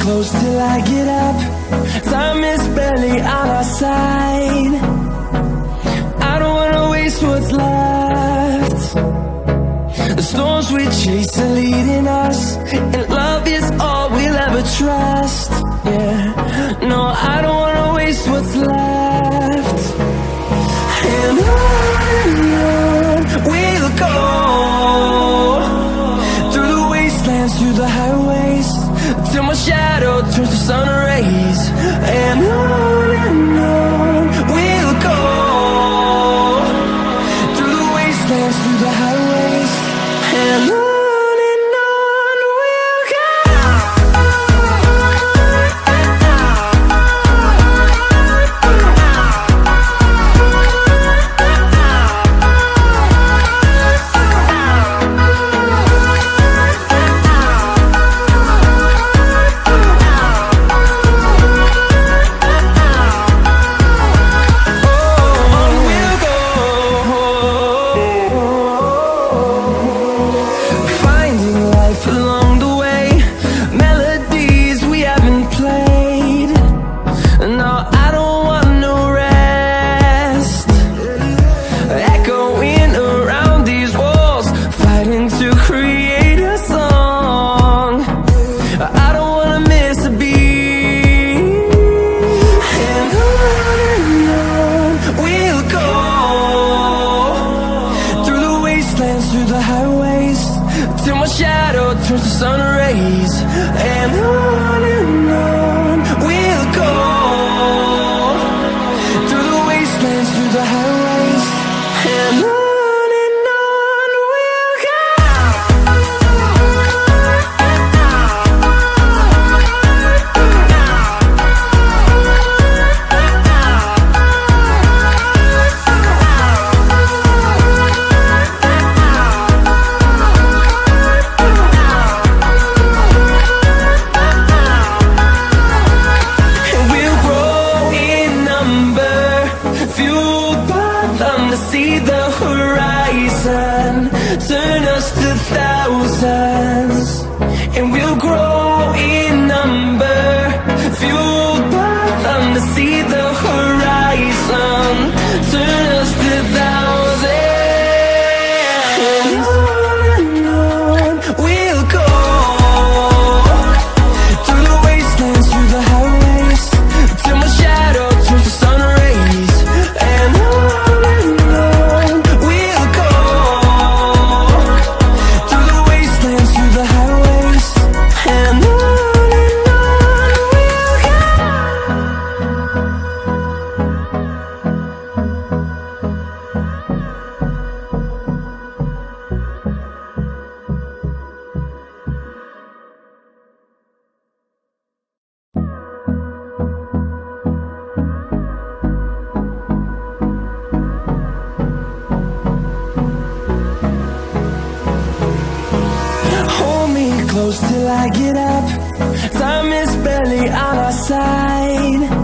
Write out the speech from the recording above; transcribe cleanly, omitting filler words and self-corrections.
close till I get up. Time is barely on our side. I don't wanna waste what's left. The storms we chase are leading us, and love is all we'll ever trust. Yeah, no, I don't wanna waste what's left. And on we'll go, through the wastelands, through the highways, till my shadow turns to sun rays. And on we'll go, through the wastelands, through the highways, and on we'll go. Through the highways, till my shadow turns to sun rays. And on we'll go, through the wastelands, through the highways, and on we'll go. See the horizon, turn us to thousands, and we'll grow in number, fueled by them. To see the horizon, turn us to thousands, and on we'll go, through the wastelands, through the highways, till my shadow turns to sun rays. And close till I get up. Time is barely on our side.